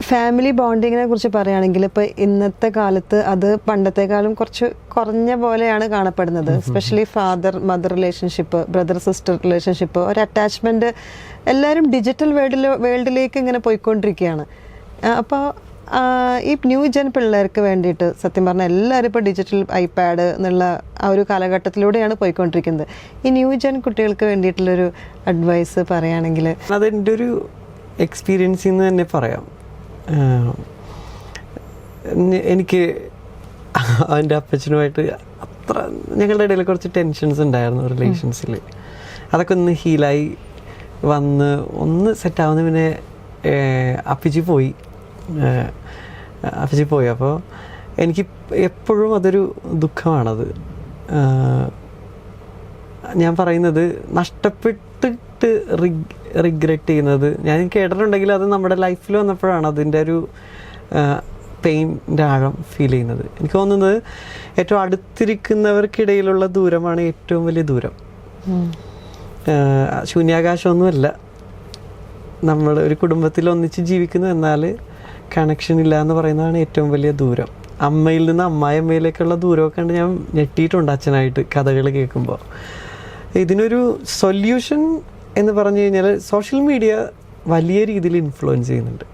Family ബോണ്ടിങ്ങിനെ കുറിച്ച് പറയുകയാണെങ്കിൽ ഇപ്പോൾ ഇന്നത്തെ കാലത്ത് അത് പണ്ടത്തെക്കാളും കുറച്ച് കുറഞ്ഞ പോലെയാണ് കാണപ്പെടുന്നത്. Especially father mother relationship, brother sister relationship, ഒരു അറ്റാച്ച്മെൻറ്റ് എല്ലാവരും ഡിജിറ്റൽ വേൾഡിലേക്ക് ഇങ്ങനെ പോയിക്കൊണ്ടിരിക്കുകയാണ്. അപ്പോൾ ഈ ന്യൂ ജെൻ പിള്ളേർക്ക് വേണ്ടിയിട്ട് സത്യം പറഞ്ഞാൽ എല്ലാവരും ഇപ്പോൾ ഡിജിറ്റൽ ഐപാഡ് എന്നുള്ള ആ ഒരു കാലഘട്ടത്തിലൂടെയാണ് പോയിക്കൊണ്ടിരിക്കുന്നത്. ഈ ന്യൂ ജെൻ കുട്ടികൾക്ക് വേണ്ടിയിട്ടുള്ളൊരു അഡ്വൈസ് പറയുകയാണെങ്കിൽ? അതെൻ്റെ ഒരു എക്സ്പീരിയൻസിൽ നിന്ന് തന്നെ പറയാം. എനിക്ക് അവൻ്റെ അപ്പച്ചനുമായിട്ട് അത്ര ഞങ്ങളുടെ ഇടയിൽ കുറച്ച് ടെൻഷൻസ് ഉണ്ടായിരുന്നു റിലേഷൻസിൽ. അതൊക്കെ ഒന്ന് ഹീലായി വന്ന് ഒന്ന് സെറ്റാവുന്ന പിന്നെ അപ്പച്ചി പോയി. അപ്പോൾ എനിക്ക് എപ്പോഴും അതൊരു ദുഃഖമാണത്. ഞാൻ പറയുന്നത് നഷ്ടപ്പെട്ടിട്ട് റിഗ്രറ്റ് ചെയ്യുന്നത് ഞാൻ കേട്ടിട്ടുണ്ടെങ്കിൽ അത് നമ്മുടെ ലൈഫിൽ വന്നപ്പോഴാണ് അതിൻ്റെ ഒരു പെയിൻ്റെ ആഴം ഫീൽ ചെയ്യുന്നത്. എനിക്ക് തോന്നുന്നത് ഏറ്റവും അടുത്തിരിക്കുന്നവർക്കിടയിലുള്ള ദൂരമാണ് ഏറ്റവും വലിയ ദൂരം. ശൂന്യാകാശമൊന്നുമല്ല. നമ്മൾ ഒരു കുടുംബത്തിൽ ഒന്നിച്ച് ജീവിക്കുന്നു, എന്നാൽ കണക്ഷൻ ഇല്ല എന്ന് പറയുന്നതാണ് ഏറ്റവും വലിയ ദൂരം. അമ്മയിൽ നിന്ന് അമ്മായിയമ്മയിലേക്കുള്ള ദൂരമൊക്കെ കണ്ട് ഞാൻ ഞെട്ടിയിട്ടുണ്ട് അച്ഛനായിട്ട് കഥകൾ കേൾക്കുമ്പോൾ. ഇതിനൊരു സൊല്യൂഷൻ എന്ന് പറഞ്ഞു കഴിഞ്ഞാൽ സോഷ്യൽ മീഡിയ വലിയ രീതിയിൽ ഇൻഫ്ലുവൻസ് ചെയ്യുന്നുണ്ട്.